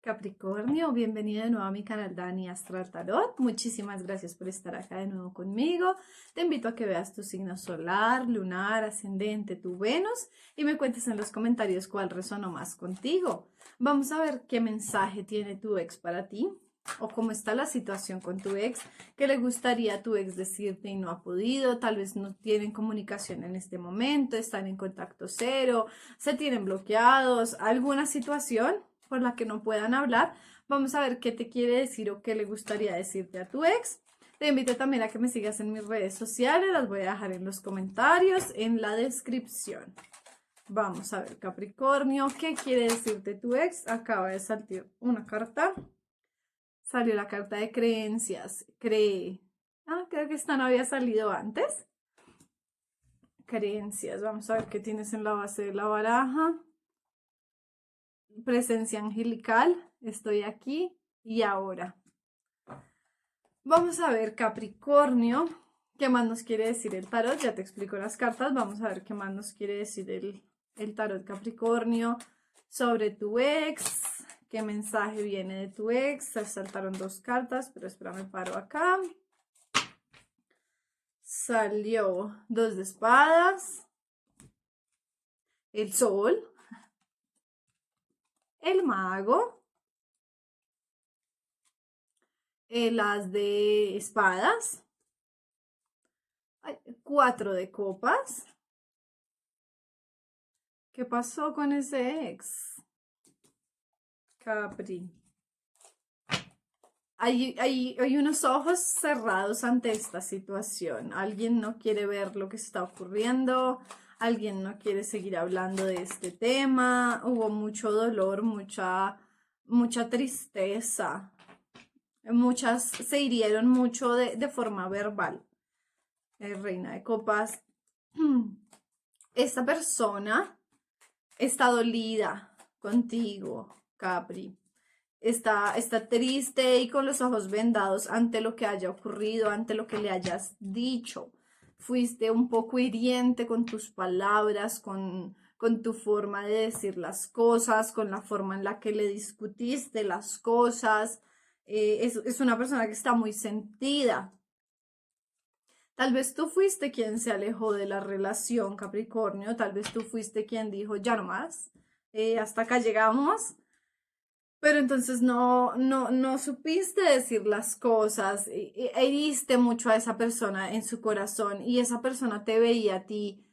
Capricornio, bienvenido de nuevo a mi canal Dani Astral Tarot. Muchísimas gracias por estar acá de nuevo conmigo. Te invito a que veas tu signo solar, lunar, ascendente, tu Venus y me cuentes en los comentarios cuál resonó más contigo. Vamos a ver qué mensaje tiene tu ex para ti o cómo está la situación con tu ex, qué le gustaría a tu ex decirte y no ha podido, tal vez no tienen comunicación en este momento, están en contacto cero, se tienen bloqueados, alguna situación por la que no puedan hablar. Vamos a ver qué te quiere decir o qué le gustaría decirte a tu ex. Te invito también a que me sigas en mis redes sociales, las voy a dejar en los comentarios, en la descripción. Vamos a ver, Capricornio, ¿qué quiere decirte tu ex? Acaba de salir una carta. Salió la carta de creencias. Cree. Creo que esta no había salido antes. Creencias. Vamos a ver qué tienes en la base de la baraja. Presencia angelical, estoy aquí y ahora. Vamos a ver, Capricornio, qué más nos quiere decir el tarot. Ya te explico las cartas. Vamos a ver qué más nos quiere decir el tarot Capricornio sobre tu ex. ¿Qué mensaje viene de tu ex? Se saltaron dos cartas, pero espera, me paro acá. Salió 2 de espadas, el sol, el mago, el as de espadas, 4 de copas. ¿Qué pasó con ese ex? Capri. Hay unos ojos cerrados ante esta situación. Alguien no quiere ver lo que está ocurriendo. Alguien no quiere seguir hablando de este tema. Hubo mucho dolor, mucha tristeza. Muchas se hirieron mucho de forma verbal. Reina de copas. Esta persona está dolida contigo, Capri. Está triste y con los ojos vendados ante lo que haya ocurrido, ante lo que le hayas dicho. Fuiste un poco hiriente con tus palabras, con tu forma de decir las cosas, con la forma en la que le discutiste las cosas. Es una persona que está muy sentida. Tal vez tú fuiste quien se alejó de la relación, Capricornio. Tal vez tú fuiste quien dijo, ya no más, hasta acá llegamos. Pero entonces no supiste decir las cosas, heriste mucho a esa persona en su corazón y esa persona te veía a ti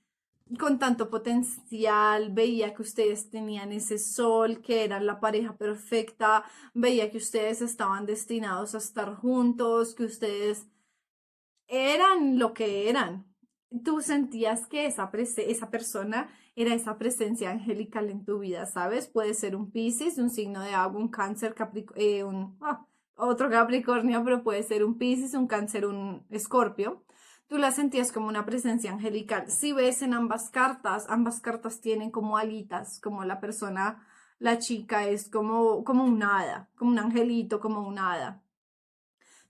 con tanto potencial, veía que ustedes tenían ese sol, que eran la pareja perfecta, veía que ustedes estaban destinados a estar juntos, que ustedes eran lo que eran. Tú sentías que esa persona era esa presencia angelical en tu vida, ¿sabes? Puede ser un Piscis, un signo de agua, un cáncer, otro Capricornio, pero puede ser un Piscis, un cáncer, un Escorpio. Tú la sentías como una presencia angelical. Si ves en ambas cartas tienen como alitas, como la persona, la chica es como un hada, como un angelito, como un hada.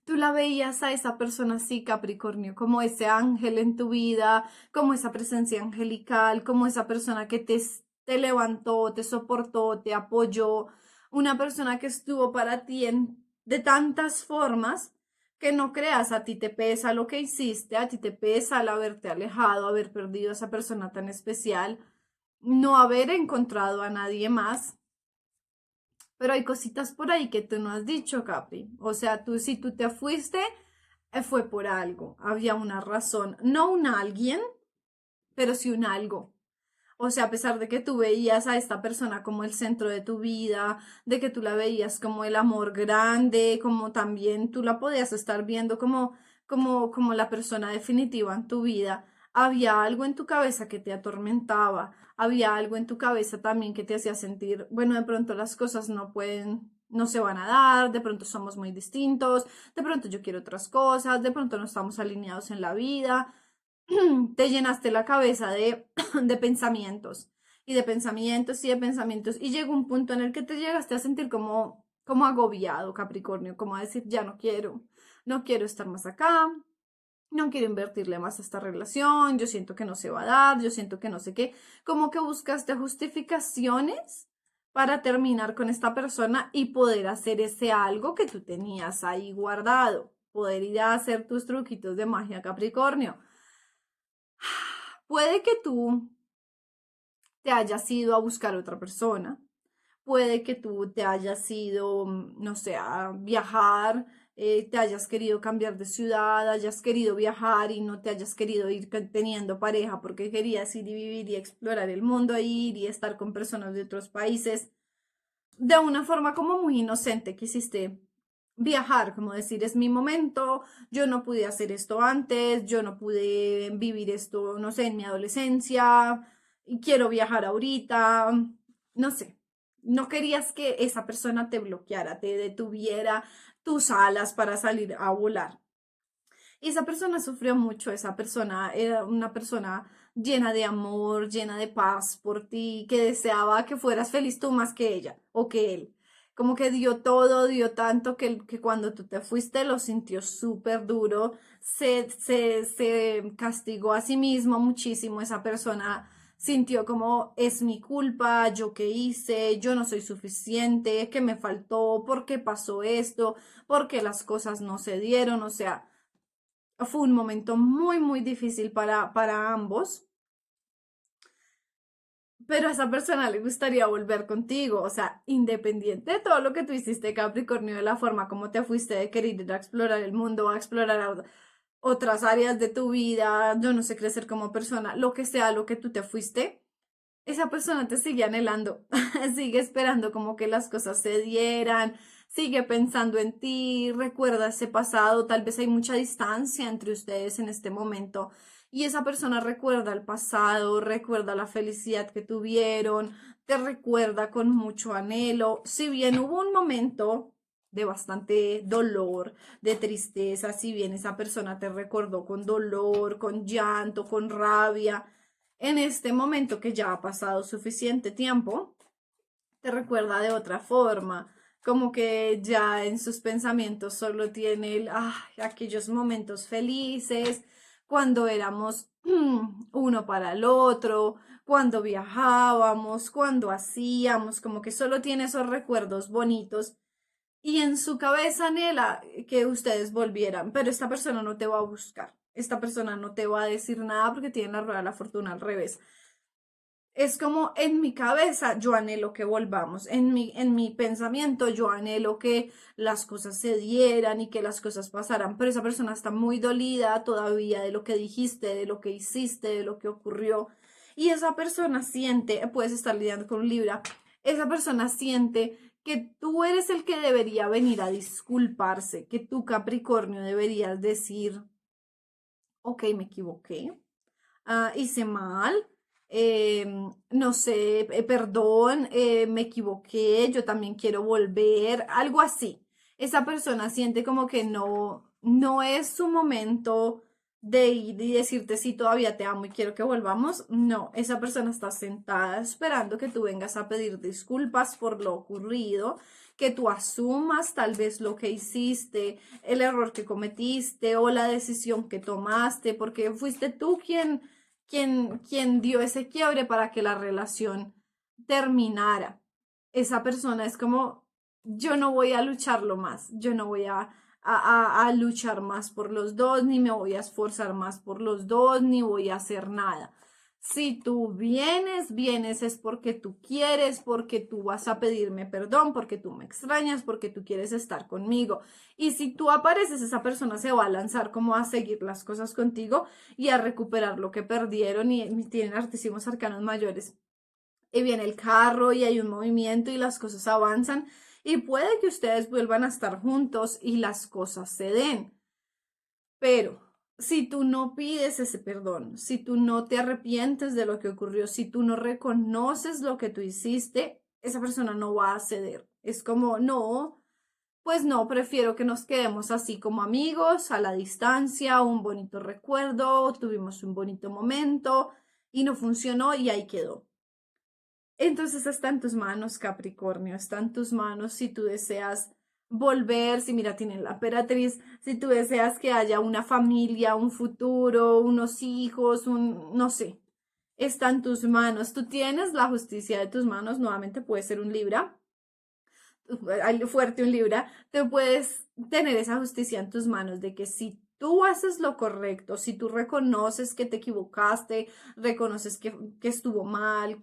Tú la veías a esa persona así, Capricornio, como ese ángel en tu vida, como esa presencia angelical, como esa persona que te levantó, te soportó, te apoyó, una persona que estuvo para ti de tantas formas que no creas, a ti te pesa lo que hiciste, a ti te pesa el haberte alejado, haber perdido a esa persona tan especial, no haber encontrado a nadie más. Pero hay cositas por ahí que tú no has dicho, Capri. O sea, si tú te fuiste, fue por algo. Había una razón. No un alguien, pero sí un algo. O sea, a pesar de que tú veías a esta persona como el centro de tu vida, de que tú la veías como el amor grande, como también tú la podías estar viendo como la persona definitiva en tu vida, había algo en tu cabeza que te atormentaba, había algo en tu cabeza también que te hacía sentir, bueno, de pronto las cosas no se van a dar, de pronto somos muy distintos, de pronto yo quiero otras cosas, de pronto no estamos alineados en la vida. Te llenaste la cabeza de pensamientos y de pensamientos y de pensamientos y llegó un punto en el que te llegaste a sentir como agobiado, Capricornio, como a decir, ya no quiero estar más acá, no quiero invertirle más a esta relación, yo siento que no se va a dar, yo siento que no sé qué, como que buscaste justificaciones para terminar con esta persona y poder hacer ese algo que tú tenías ahí guardado, poder ir a hacer tus truquitos de magia, Capricornio. Puede que tú te hayas ido a buscar otra persona, puede que tú te hayas ido, no sé, a viajar, te hayas querido cambiar de ciudad, hayas querido viajar y no te hayas querido ir teniendo pareja porque querías ir y vivir y explorar el mundo, ir y estar con personas de otros países. De una forma como muy inocente quisiste viajar, como decir, es mi momento, yo no pude hacer esto antes, yo no pude vivir esto, no sé, en mi adolescencia, y quiero viajar ahorita, no sé, no querías que esa persona te bloqueara, te detuviera tus alas para salir a volar. Y esa persona sufrió mucho, esa persona era una persona llena de amor, llena de paz por ti, que deseaba que fueras feliz tú más que ella o que él. Como que dio todo, dio tanto que cuando tú te fuiste lo sintió súper duro, se castigó a sí mismo muchísimo, esa persona sintió como es mi culpa, yo qué hice, yo no soy suficiente, qué me faltó, por qué pasó esto, por qué las cosas no se dieron, o sea, fue un momento muy, muy difícil para ambos, pero a esa persona le gustaría volver contigo, o sea, independiente de todo lo que tú hiciste, Capricornio, de la forma como te fuiste de querer ir a explorar el mundo, a explorar otras áreas de tu vida, yo no sé, crecer como persona, lo que sea, lo que tú te fuiste, esa persona te sigue anhelando, sigue esperando como que las cosas se dieran, sigue pensando en ti, recuerda ese pasado, tal vez hay mucha distancia entre ustedes en este momento y esa persona recuerda el pasado, recuerda la felicidad que tuvieron, te recuerda con mucho anhelo, si bien hubo un momento de bastante dolor, de tristeza, si bien esa persona te recordó con dolor, con llanto, con rabia, en este momento que ya ha pasado suficiente tiempo, te recuerda de otra forma, como que ya en sus pensamientos solo tiene aquellos momentos felices, cuando éramos uno para el otro, cuando viajábamos, cuando hacíamos, como que solo tiene esos recuerdos bonitos y en su cabeza anhela que ustedes volvieran, pero esta persona no te va a buscar, esta persona no te va a decir nada porque tiene la rueda de la fortuna al revés. Es como en mi cabeza yo anhelo que volvamos, en mi pensamiento yo anhelo que las cosas se dieran y que las cosas pasaran, pero esa persona está muy dolida todavía de lo que dijiste, de lo que hiciste, de lo que ocurrió. Y esa persona siente, puedes estar lidiando con un Libra, esa persona siente que tú eres el que debería venir a disculparse, que tú, Capricornio, deberías decir, ok, me equivoqué, hice mal, no sé, perdón, me equivoqué, yo también quiero volver, algo así. Esa persona siente como que no es su momento de ir y decirte si todavía te amo y quiero que volvamos. No, esa persona está sentada esperando que tú vengas a pedir disculpas por lo ocurrido, que tú asumas tal vez lo que hiciste, el error que cometiste o la decisión que tomaste, porque fuiste tú quien dio ese quiebre para que la relación terminara. Esa persona es como, yo no voy a lucharlo más, yo no voy a luchar más por los dos, ni me voy a esforzar más por los dos, ni voy a hacer nada. Si tú vienes es porque tú quieres, porque tú vas a pedirme perdón, porque tú me extrañas, porque tú quieres estar conmigo. Y si tú apareces, esa persona se va a lanzar como a seguir las cosas contigo y a recuperar lo que perdieron y tienen artísimos arcanos mayores. Y viene el carro y hay un movimiento y las cosas avanzan y puede que ustedes vuelvan a estar juntos y las cosas se den. Pero si tú no pides ese perdón, si tú no te arrepientes de lo que ocurrió, si tú no reconoces lo que tú hiciste, esa persona no va a ceder. Es como, no, pues no, prefiero que nos quedemos así como amigos, a la distancia, un bonito recuerdo, tuvimos un bonito momento y no funcionó y ahí quedó. Entonces está en tus manos, Capricornio, está en tus manos si tú deseas volver, si mira, tienen la emperatriz, si tú deseas que haya una familia, un futuro, unos hijos, no sé. está en tus manos. Tú tienes la justicia de tus manos. Nuevamente puede ser un Libra, fuerte un Libra. Te puedes tener esa justicia en tus manos de que si tú haces lo correcto, si tú reconoces que te equivocaste, reconoces que estuvo mal,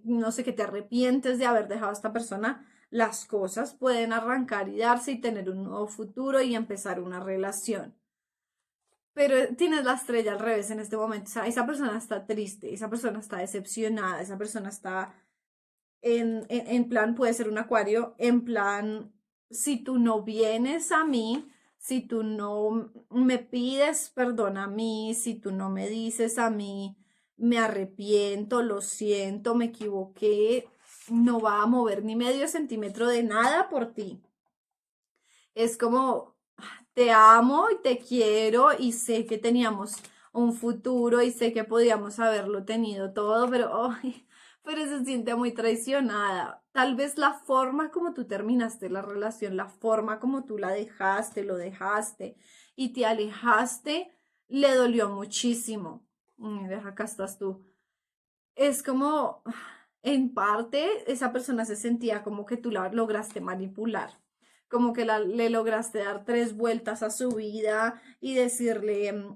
no sé, que te arrepientes de haber dejado a esta persona, las cosas pueden arrancar y darse y tener un nuevo futuro y empezar una relación. Pero tienes la estrella al revés en este momento. O sea, esa persona está triste, esa persona está decepcionada, esa persona está en plan, puede ser un acuario, en plan, si tú no vienes a mí, si tú no me pides perdón a mí, si tú no me dices a mí, me arrepiento, lo siento, me equivoqué, no va a mover ni medio centímetro de nada por ti. Es como, te amo y te quiero y sé que teníamos un futuro y sé que podíamos haberlo tenido todo, pero, ay, pero se siente muy traicionada. Tal vez la forma como tú terminaste la relación, la forma como tú la dejaste, lo dejaste y te alejaste, le dolió muchísimo. Deja, acá estás tú. Es como, en parte, esa persona se sentía como que tú la lograste manipular, como que le lograste dar 3 vueltas a su vida y decirle,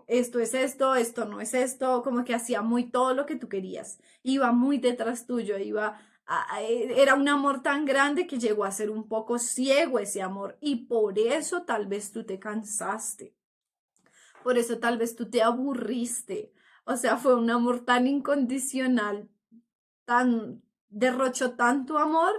esto es esto no es esto, como que hacía muy todo lo que tú querías, iba muy detrás tuyo, era un amor tan grande que llegó a ser un poco ciego ese amor y por eso tal vez tú te cansaste. Por eso tal vez tú te aburriste. O sea, fue un amor tan incondicional, tan derrochó tanto amor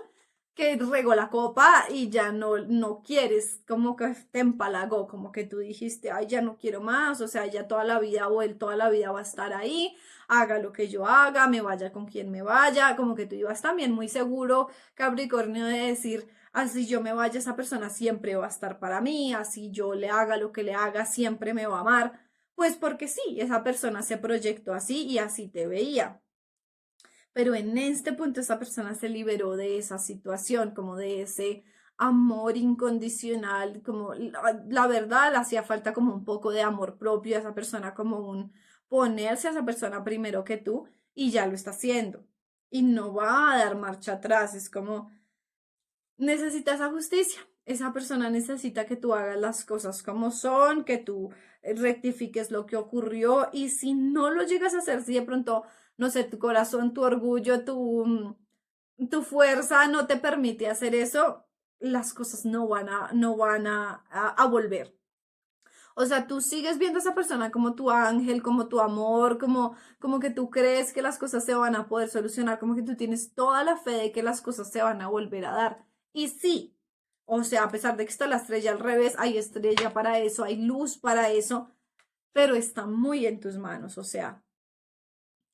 que regó la copa y ya no quieres, como que te empalagó, como que tú dijiste, ay, ya no quiero más, o sea, ya toda la vida o él toda la vida va a estar ahí, haga lo que yo haga, me vaya con quien me vaya, como que tú ibas también muy seguro, Capricornio, de decir, así yo me vaya, esa persona siempre va a estar para mí, así yo le haga lo que le haga, siempre me va a amar, pues porque sí, esa persona se proyectó así y así te veía. Pero en este punto esa persona se liberó de esa situación, como de ese amor incondicional, como la verdad le hacía falta como un poco de amor propio a esa persona, como un ponerse a esa persona primero que tú y ya lo está haciendo. Y no va a dar marcha atrás, es como necesita esa justicia. Esa persona necesita que tú hagas las cosas como son, que tú rectifiques lo que ocurrió y si no lo llegas a hacer, si de pronto, no sé, tu corazón, tu orgullo, tu fuerza no te permite hacer eso, las cosas no van a volver. O sea, tú sigues viendo a esa persona como tu ángel, como tu amor, como que tú crees que las cosas se van a poder solucionar, como que tú tienes toda la fe de que las cosas se van a volver a dar. Y sí, o sea, a pesar de que está la estrella al revés, hay estrella para eso, hay luz para eso, pero está muy en tus manos, o sea,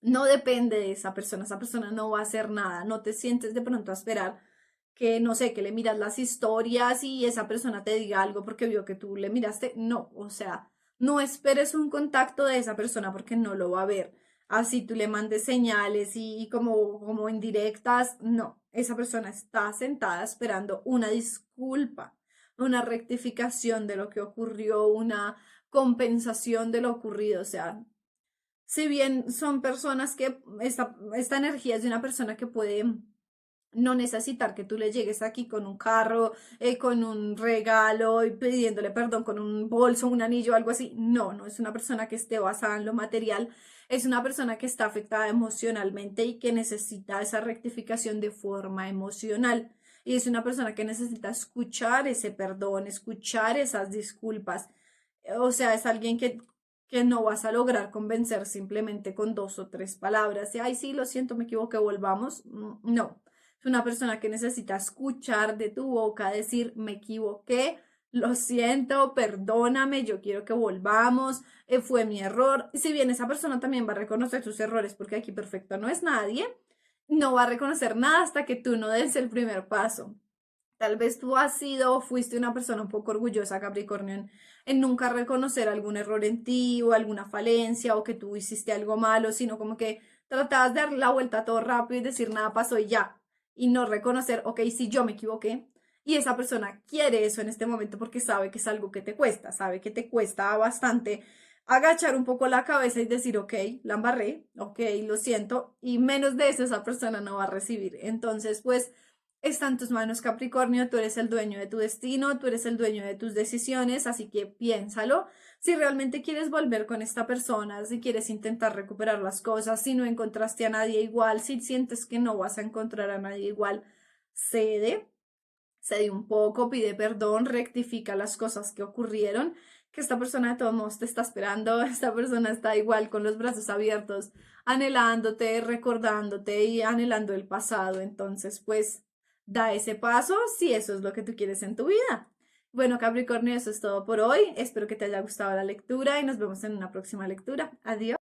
no depende de esa persona no va a hacer nada, no te sientes de pronto a esperar que, no sé, que le miras las historias y esa persona te diga algo porque vio que tú le miraste, no, o sea, no esperes un contacto de esa persona porque no lo va a ver. Así tú le mandes señales y como indirectas, no, esa persona está sentada esperando una disculpa, una rectificación de lo que ocurrió, una compensación de lo ocurrido, o sea, si bien son personas que esta energía es de una persona que puede no necesitar que tú le llegues aquí con un carro, con un regalo y pidiéndole perdón, con un bolso, un anillo, algo así. No, no es una persona que esté basada en lo material, es una persona que está afectada emocionalmente y que necesita esa rectificación de forma emocional. Y es una persona que necesita escuchar ese perdón, escuchar esas disculpas. O sea, es alguien que no vas a lograr convencer simplemente con 2 o 3 palabras. Ay, sí, lo siento, me equivoqué, volvamos. No, es una persona que necesita escuchar de tu boca, decir, me equivoqué, lo siento, perdóname, yo quiero que volvamos, fue mi error. Y si bien esa persona también va a reconocer sus errores, porque aquí perfecto no es nadie, no va a reconocer nada hasta que tú no des el primer paso. Tal vez tú fuiste una persona un poco orgullosa, Capricornio, en nunca reconocer algún error en ti o alguna falencia o que tú hiciste algo malo, sino como que tratabas de dar la vuelta todo rápido y decir nada pasó y ya. Y no reconocer, ok, sí, yo me equivoqué. Y esa persona quiere eso en este momento porque sabe que es algo que te cuesta, sabe que te cuesta bastante agachar un poco la cabeza y decir, ok, la embarré, ok, lo siento, y menos de eso esa persona no va a recibir. Entonces, pues, está en tus manos, Capricornio, tú eres el dueño de tu destino, tú eres el dueño de tus decisiones, así que piénsalo. Si realmente quieres volver con esta persona, si quieres intentar recuperar las cosas, si no encontraste a nadie igual, si sientes que no vas a encontrar a nadie igual, cede, cede un poco, pide perdón, rectifica las cosas que ocurrieron, que esta persona de todos modos te está esperando, esta persona está igual con los brazos abiertos, anhelándote, recordándote y anhelando el pasado. Entonces, pues, da ese paso si eso es lo que tú quieres en tu vida. Bueno, Capricornio, eso es todo por hoy. Espero que te haya gustado la lectura y nos vemos en una próxima lectura. Adiós.